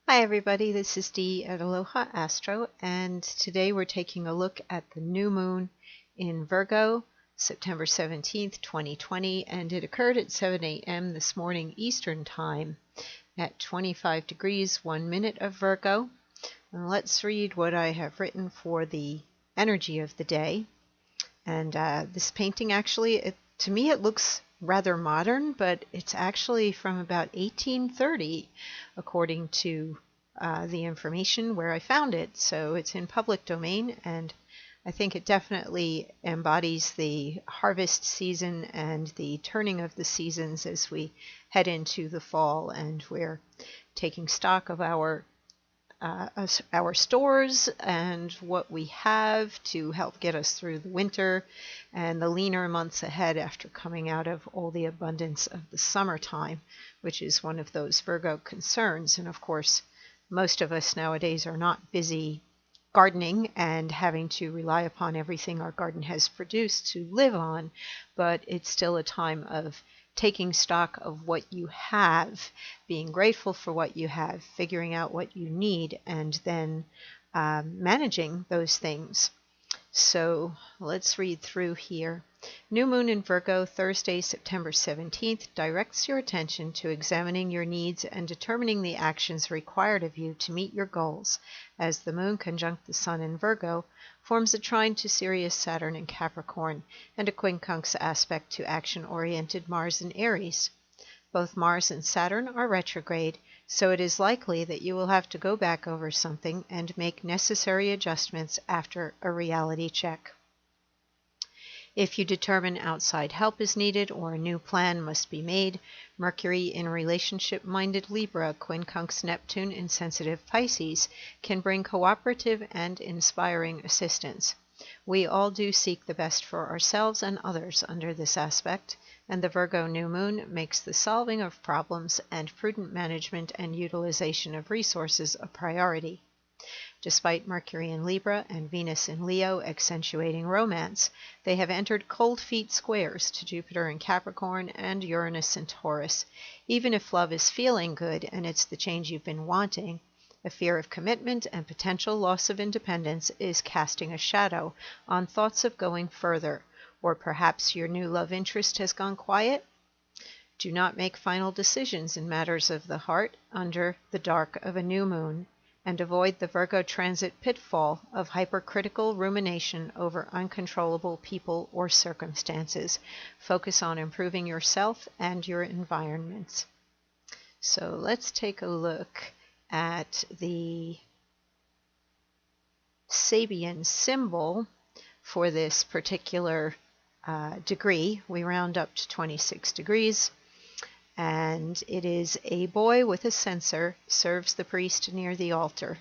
Hi everybody, this is Dee at Aloha Astro, and today we're taking a look at the new moon in Virgo, September 17th, 2020, and it occurred at 7 a.m. this morning Eastern Time at 25 degrees, 1 minute of Virgo. And let's read what I have written for the energy of the day. And this painting actually, to me it looks rather modern, but it's actually from about 1830 according to the information where I found it. So it's in public domain, and I think it definitely embodies the harvest season and the turning of the seasons as we head into the fall, and we're taking stock of our stores and what we have to help get us through the winter and the leaner months ahead after coming out of all the abundance of the summertime, which is one of those Virgo concerns. And of course, most of us nowadays are not busy gardening and having to rely upon everything our garden has produced to live on, but it's still a time of taking stock of what you have, being grateful for what you have, figuring out what you need, and then managing those things. So let's read through here. New moon in Virgo, Thursday, September 17th, directs your attention to examining your needs and determining the actions required of you to meet your goals, as the moon conjunct the sun in Virgo forms a trine to Sirius, Saturn, and Capricorn, and a quincunx aspect to action-oriented Mars in Aries. Both Mars and Saturn are retrograde, so it is likely that you will have to go back over something and make necessary adjustments after a reality check. If you determine outside help is needed or a new plan must be made, Mercury in relationship-minded Libra, quincunx Neptune in sensitive Pisces can bring cooperative and inspiring assistance. We all do seek the best for ourselves and others under this aspect, and the Virgo new moon makes the solving of problems and prudent management and utilization of resources a priority. Despite Mercury in Libra and Venus in Leo accentuating romance, they have entered cold feet squares to Jupiter in Capricorn and Uranus in Taurus. Even if love is feeling good and it's the change you've been wanting, a fear of commitment and potential loss of independence is casting a shadow on thoughts of going further, or perhaps your new love interest has gone quiet. Do not make final decisions in matters of the heart under the dark of a new moon, and avoid the Virgo transit pitfall of hypercritical rumination over uncontrollable people or circumstances. Focus on improving yourself and your environments. So let's take a look at the Sabian symbol for this particular degree. We round up to 26 degrees. And it is a boy with a censer serves the priest near the altar,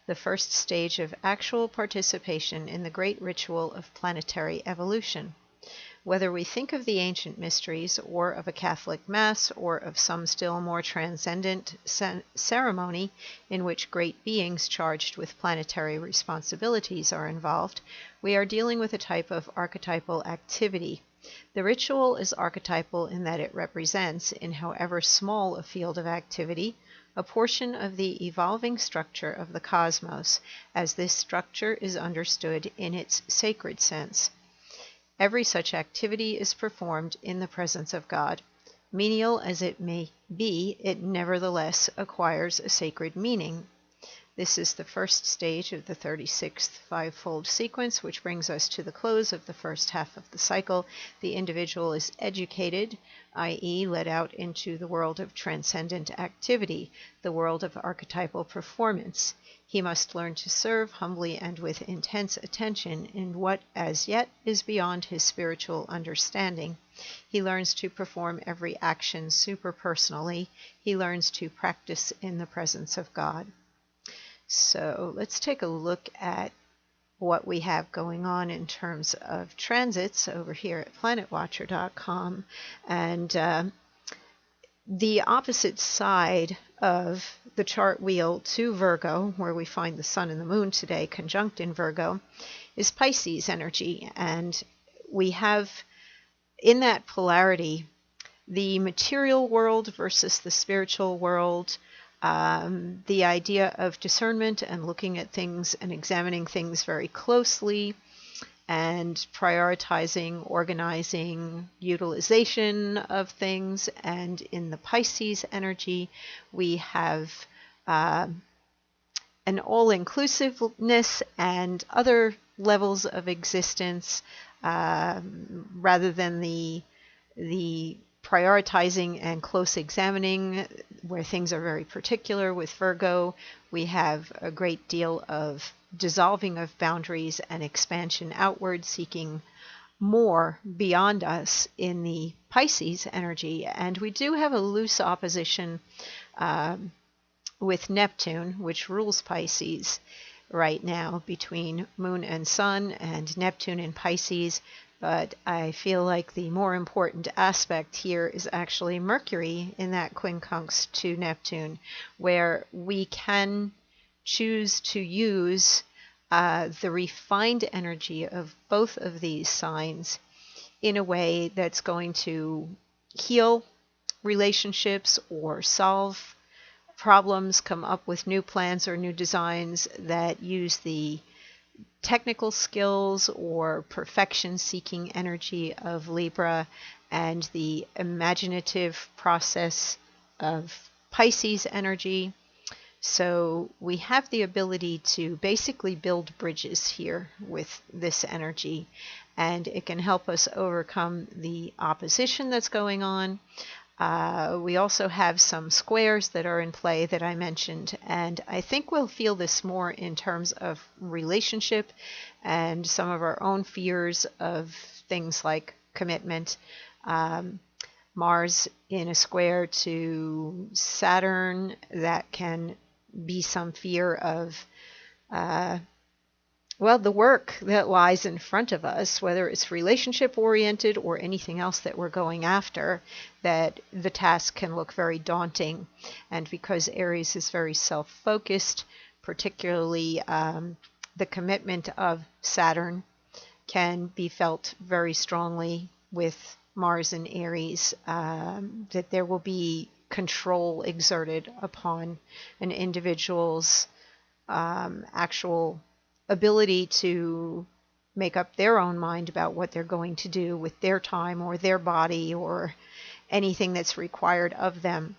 the first stage of actual participation in the great ritual of planetary evolution. Whether we think of the ancient mysteries, or of a Catholic Mass, or of some still more transcendent ceremony in which great beings charged with planetary responsibilities are involved, we are dealing with a type of archetypal activity. The ritual is archetypal in that it represents, in however small a field of activity, a portion of the evolving structure of the cosmos, as this structure is understood in its sacred sense. Every such activity is performed in the presence of God. Menial as it may be, it nevertheless acquires a sacred meaning. This is the first stage of the 36th five-fold sequence, which brings us to the close of the first half of the cycle. The individual is educated, i.e. led out into the world of transcendent activity, the world of archetypal performance. He must learn to serve humbly and with intense attention in what as yet is beyond his spiritual understanding. He learns to perform every action superpersonally. He learns to practice in the presence of God. So let's take a look at what we have going on in terms of transits over here at planetwatcher.com. And the opposite side of the chart wheel to Virgo, where we find the sun and the moon today conjunct in Virgo, is Pisces energy. And we have in that polarity the material world versus the spiritual world, The idea of discernment and looking at things and examining things very closely and prioritizing, organizing, utilization of things. And in the Pisces energy, we have an all-inclusiveness and other levels of existence, rather than the prioritizing and close examining where things are very particular. With Virgo, we have a great deal of dissolving of boundaries and expansion outward, seeking more beyond us in the Pisces energy. And we do have a loose opposition with Neptune, which rules Pisces right now, between Moon and Sun and Neptune in Pisces. But I feel like the more important aspect here is actually Mercury in that quincunx to Neptune, where we can choose to use the refined energy of both of these signs in a way that's going to heal relationships or solve problems, come up with new plans or new designs that use the technical skills or perfection-seeking energy of Libra and the imaginative process of Pisces energy. So we have the ability to basically build bridges here with this energy, and it can help us overcome the opposition that's going on. We also have some squares that are in play that I mentioned, and I think we'll feel this more in terms of relationship and some of our own fears of things like commitment. Mars in a square to Saturn, that can be some fear of the work that lies in front of us, whether it's relationship oriented or anything else that we're going after, that the task can look very daunting. And because Aries is very self-focused, particularly the commitment of Saturn can be felt very strongly with Mars in Aries, that there will be control exerted upon an individual's actual ability to make up their own mind about what they're going to do with their time or their body or anything that's required of them.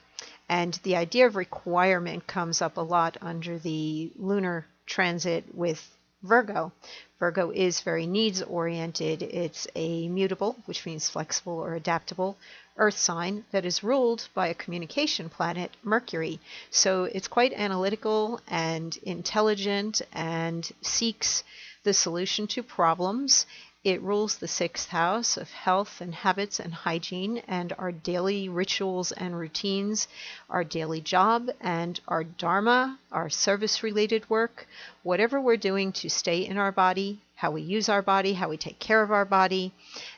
And the idea of requirement comes up a lot under the lunar transit with Virgo. Virgo is very needs-oriented. It's a mutable, which means flexible or adaptable, earth sign that is ruled by a communication planet, Mercury. So it's quite analytical and intelligent and seeks the solution to problems. It rules the 6th house of health and habits and hygiene and our daily rituals and routines, our daily job and our dharma, our service-related work, whatever we're doing to stay in our body, how we use our body, how we take care of our body,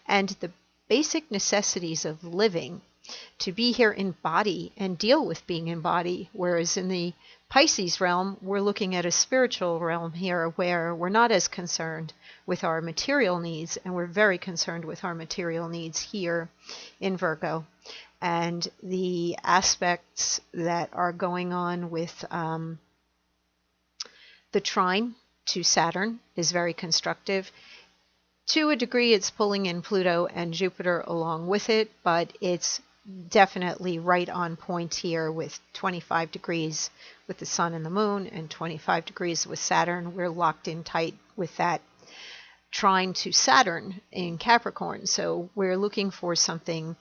and the basic necessities of living, to be here in body and deal with being in body. Whereas in the Pisces realm, we're looking at a spiritual realm here where we're not as concerned with our material needs, and we're very concerned with our material needs here in Virgo. And the aspects that are going on with the trine to Saturn is very constructive. To a degree, it's pulling in Pluto and Jupiter along with it, but it's definitely right on point here with 25 degrees with the Sun and the Moon and 25 degrees with Saturn. We're locked in tight with that trine to Saturn in Capricorn. So we're looking for something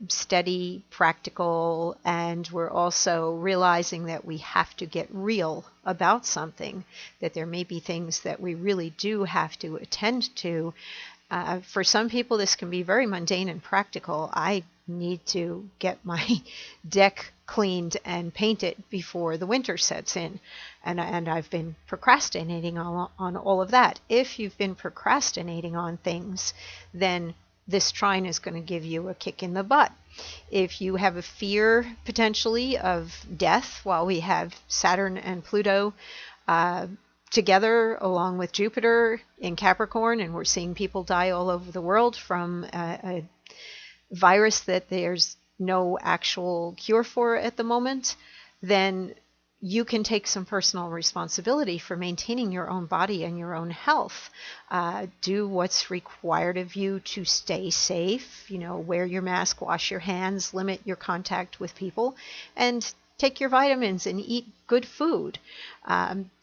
steady, practical, and we're also realizing that we have to get real about something, that there may be things that we really do have to attend to. For some people, this can be very mundane and practical. I need to get my deck cleaned and painted before the winter sets in, and I've been procrastinating on all of that. If you've been procrastinating on things, then this trine is going to give you a kick in the butt. If you have a fear potentially of death, while we have Saturn and Pluto together along with Jupiter in Capricorn, and we're seeing people die all over the world from a virus that there's no actual cure for at the moment, then you can take some personal responsibility for maintaining your own body and your own health. Do what's required of you to stay safe. Wear your mask, wash your hands, limit your contact with people, and take your vitamins and eat good food.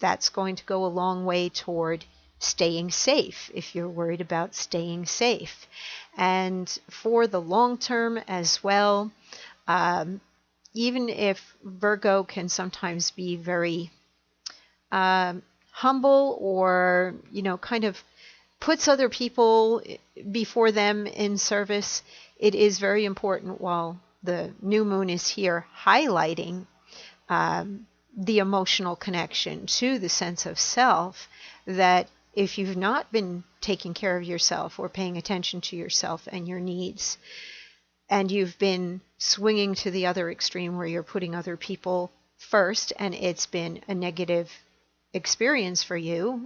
That's going to go a long way toward staying safe if you're worried about staying safe. And for the long term as well, even if Virgo can sometimes be very humble, or, kind of puts other people before them in service, it is very important while the new moon is here highlighting the emotional connection to the sense of self, that if you've not been taking care of yourself or paying attention to yourself and your needs, and you've been swinging to the other extreme where you're putting other people first, and it's been a negative experience for you.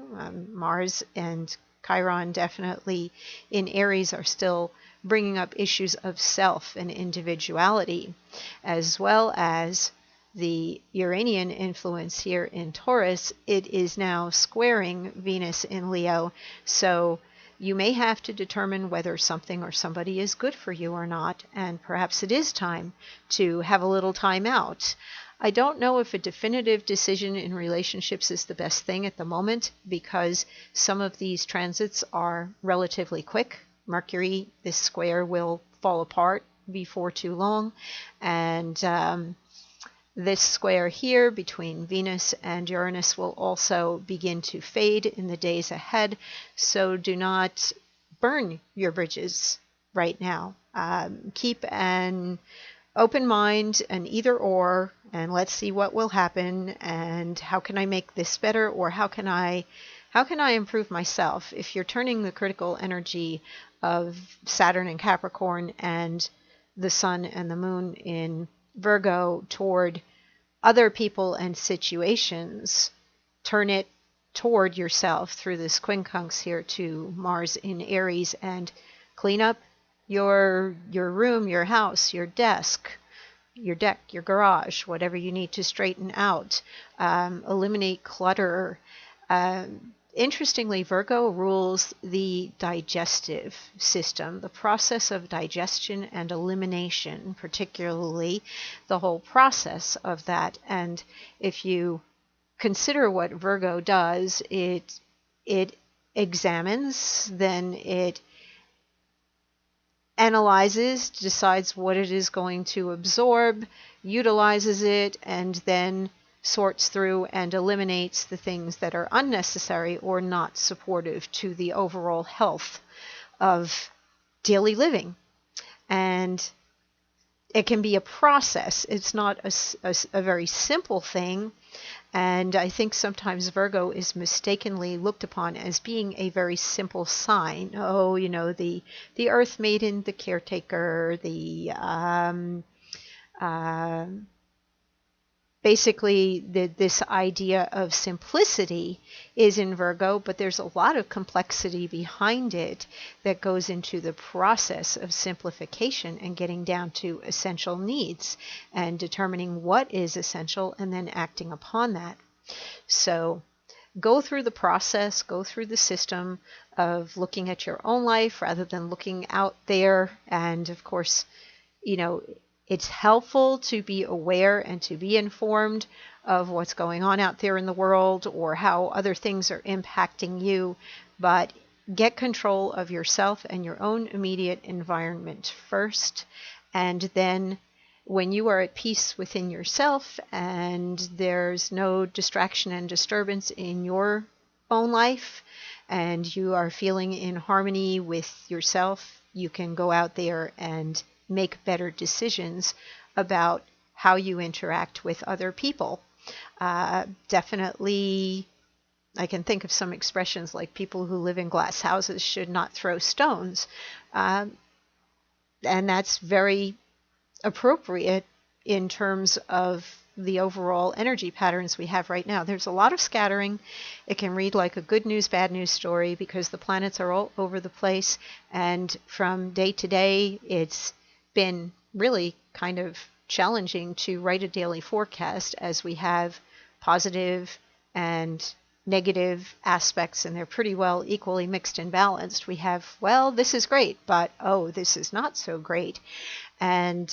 Mars and Chiron definitely in Aries are still bringing up issues of self and individuality, as well as the Uranian influence here in Taurus. It is now squaring Venus in Leo, so you may have to determine whether something or somebody is good for you or not, and perhaps it is time to have a little time out. I don't know if a definitive decision in relationships is the best thing at the moment, because some of these transits are relatively quick. Mercury, this square, will fall apart before too long, and this square here between Venus and Uranus will also begin to fade in the days ahead, so do not burn your bridges right now. Keep an open mind, an either or, and let's see what will happen, and how can I make this better, or how can I improve myself? If you're turning the critical energy of Saturn and Capricorn and the Sun and the Moon in Virgo toward other people and situations, turn it toward yourself through this quincunx here to Mars in Aries, and clean up your room, your house, your desk, your deck, your garage, whatever you need to straighten out. Eliminate clutter. Interestingly, Virgo rules the digestive system, the process of digestion and elimination, particularly the whole process of that. And if you consider what Virgo does, it examines, then it analyzes, decides what it is going to absorb, utilizes it, and then sorts through and eliminates the things that are unnecessary or not supportive to the overall health of daily living. And it can be a process. It's not a very simple thing. And I think sometimes Virgo is mistakenly looked upon as being a very simple sign. Oh, the earth maiden, the caretaker, the basically, this idea of simplicity is in Virgo, but there's a lot of complexity behind it that goes into the process of simplification and getting down to essential needs and determining what is essential and then acting upon that. So go through the process, go through the system of looking at your own life rather than looking out there. And of course, it's helpful to be aware and to be informed of what's going on out there in the world or how other things are impacting you, but get control of yourself and your own immediate environment first. And then when you are at peace within yourself and there's no distraction and disturbance in your own life, and you are feeling in harmony with yourself, you can go out there and make better decisions about how you interact with other people. Definitely, I can think of some expressions like people who live in glass houses should not throw stones. And that's very appropriate in terms of the overall energy patterns we have right now. There's a lot of scattering. It can read like a good news, bad news story because the planets are all over the place. And from day to day, it's been really kind of challenging to write a daily forecast, as we have positive and negative aspects, and they're pretty well equally mixed and balanced. We have, well, this is great, but oh, this is not so great. And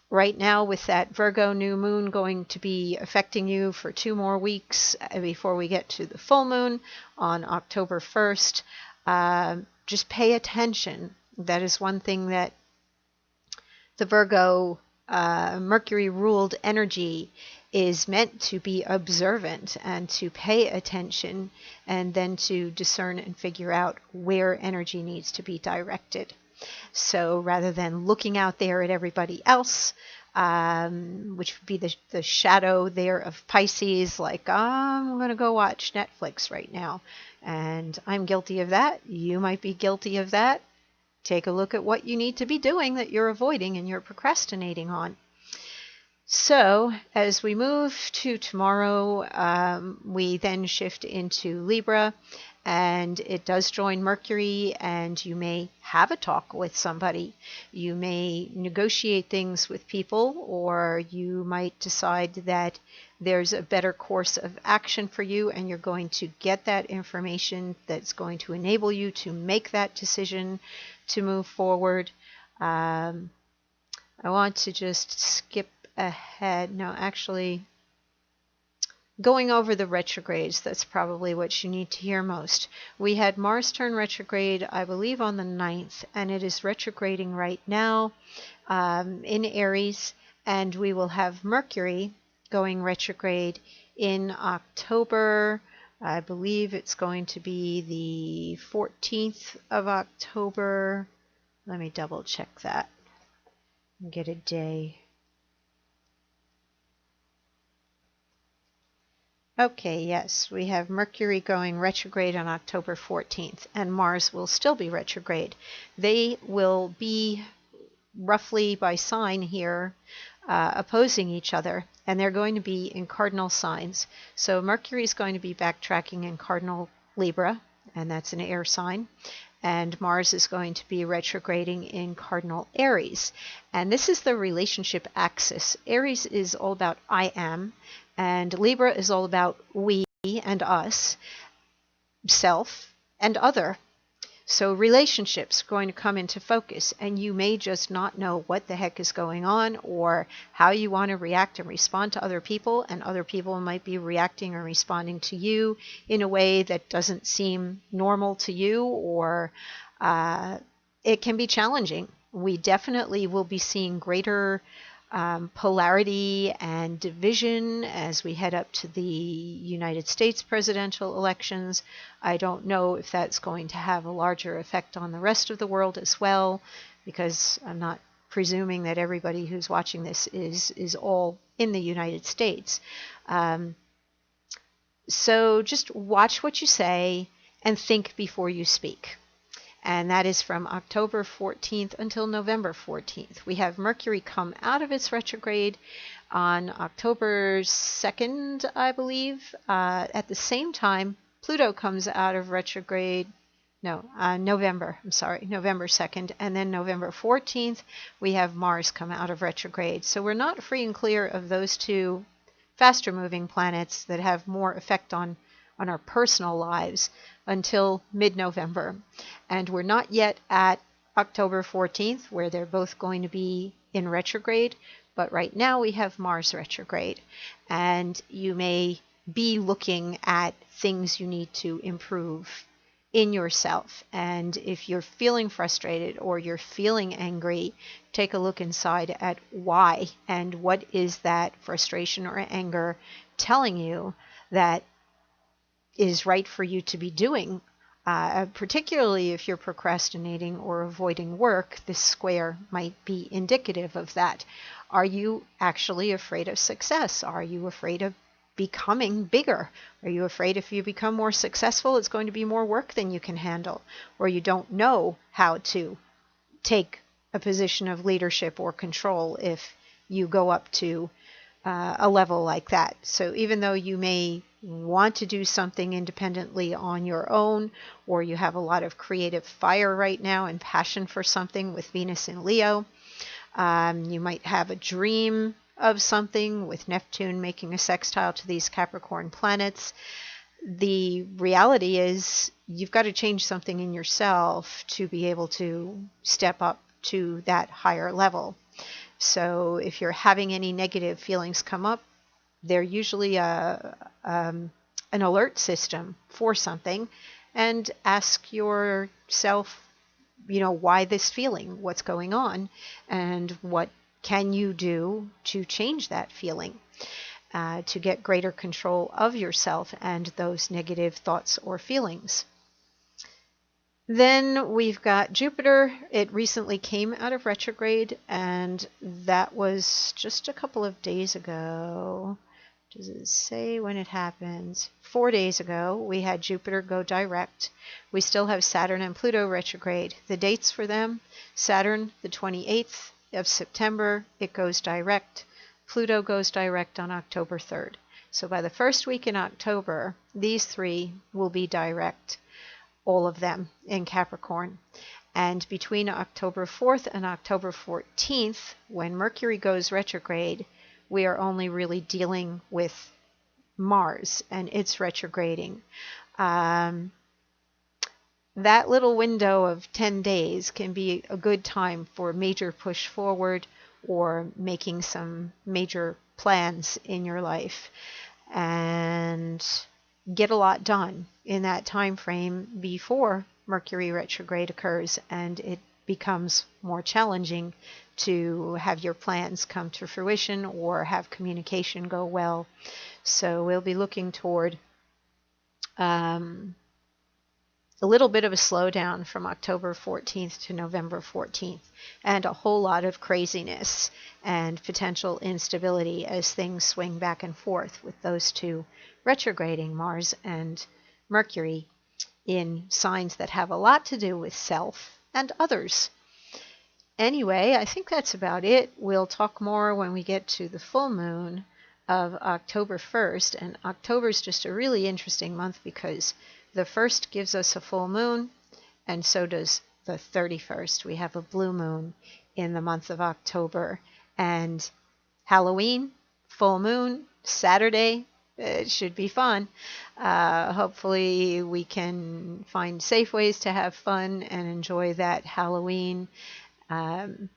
right now, with that Virgo new moon going to be affecting you for 2 more weeks before we get to the full moon on October 1st, just pay attention. That is one thing that the Virgo Mercury ruled energy is meant to be observant and to pay attention, and then to discern and figure out where energy needs to be directed. So rather than looking out there at everybody else, which would be the shadow there of Pisces, like, I'm going to go watch Netflix right now. And I'm guilty of that. You might be guilty of that. Take a look at what you need to be doing that you're avoiding and you're procrastinating on. So as we move to tomorrow, we then shift into Libra, and it does join Mercury, and you may have a talk with somebody. You may negotiate things with people, or you might decide that there's a better course of action for you, and you're going to get that information that's going to enable you to make that decision to move forward. I want to just skip ahead. No, actually, going over the retrogrades, that's probably what you need to hear most. We had Mars turn retrograde, I believe, on the 9th, and it is retrograding right now in Aries, and we will have Mercury going retrograde in October. I believe it's going to be the 14th of October. Let me double check that and get a day. Okay, yes, we have Mercury going retrograde on October 14th, and Mars will still be retrograde. They will be roughly by sign here opposing each other, and they're going to be in cardinal signs. So Mercury is going to be backtracking in cardinal Libra, and that's an air sign. And Mars is going to be retrograding in cardinal Aries. And this is the relationship axis. Aries is all about I am, and Libra is all about we and us, self and other. So relationships are going to come into focus, and you may just not know what the heck is going on or how you want to react and respond to other people, and other people might be reacting or responding to you in a way that doesn't seem normal to you, or it can be challenging. We definitely will be seeing greater polarity and division as we head up to the United States presidential elections. I don't know if that's going to have a larger effect on the rest of the world as well, because I'm not presuming that everybody who's watching this is all in the United States. So just watch what you say and think before you speak. And that is from October 14th until November 14th. We have Mercury come out of its retrograde on October 2nd, I believe. At the same time, Pluto comes out of retrograde. November 2nd. And then November 14th, we have Mars come out of retrograde. So we're not free and clear of those two faster moving planets that have more effect on our personal lives until mid-November. And we're not yet at October 14th, where they're both going to be in retrograde, but right now we have Mars retrograde. And you may be looking at things you need to improve in yourself. And if you're feeling frustrated or you're feeling angry, take a look inside at why, and what is that frustration or anger telling you that is right for you to be doing. Particularly if you're procrastinating or avoiding work, this square might be indicative of that. Are you actually afraid of success? Are you afraid of becoming bigger? Are you afraid if you become more successful, it's going to be more work than you can handle? Or you don't know how to take a position of leadership or control if you go up to a level like that. So even though you may want to do something independently on your own, or you have a lot of creative fire right now and passion for something with Venus in Leo, You might have a dream of something with Neptune making a sextile to these Capricorn planets. The reality is you've got to change something in yourself to be able to step up to that higher level. So if you're having any negative feelings come up, they're usually an alert system for something, and ask yourself, why this feeling, what's going on, and what can you do to change that feeling, to get greater control of yourself and those negative thoughts or feelings. Then we've got Jupiter. It recently came out of retrograde, and that was just a couple of days ago. Does it say when it happens? 4 days ago, we had Jupiter go direct. We still have Saturn and Pluto retrograde. The dates for them: Saturn, the 28th of September, it goes direct. Pluto goes direct on October 3rd. So by the first week in October, these three will be direct, all of them in Capricorn. And between October 4th and October 14th, when Mercury goes retrograde, we are only really dealing with Mars and its retrograding. That little window of 10 days can be a good time for major push forward or making some major plans in your life, and get a lot done in that time frame before Mercury retrograde occurs and it becomes more challenging to have your plans come to fruition or have communication go well. So we'll be looking toward a little bit of a slowdown from October 14th to November 14th, and a whole lot of craziness and potential instability as things swing back and forth with those two retrograding, Mars and Mercury, in signs that have a lot to do with self and others. Anyway, I think that's about it. We'll talk more when we get to the full moon of October 1st. And October is just a really interesting month because the 1st gives us a full moon, and so does the 31st. We have a blue moon in the month of October. And Halloween, full moon, Saturday, it should be fun. Hopefully we can find safe ways to have fun and enjoy that Halloween. And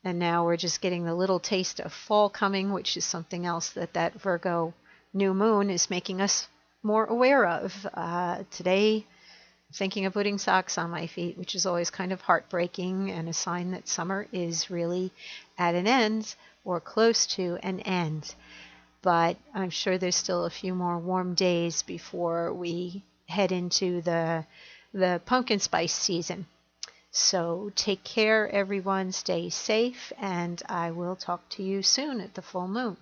now we're just getting the little taste of fall coming, which is something else that Virgo new moon is making us more aware of. Today, I'm thinking of putting socks on my feet, which is always kind of heartbreaking and a sign that summer is really at an end or close to an end. But I'm sure there's still a few more warm days before we head into the pumpkin spice season. So take care, everyone. Stay safe, and I will talk to you soon at the full moon.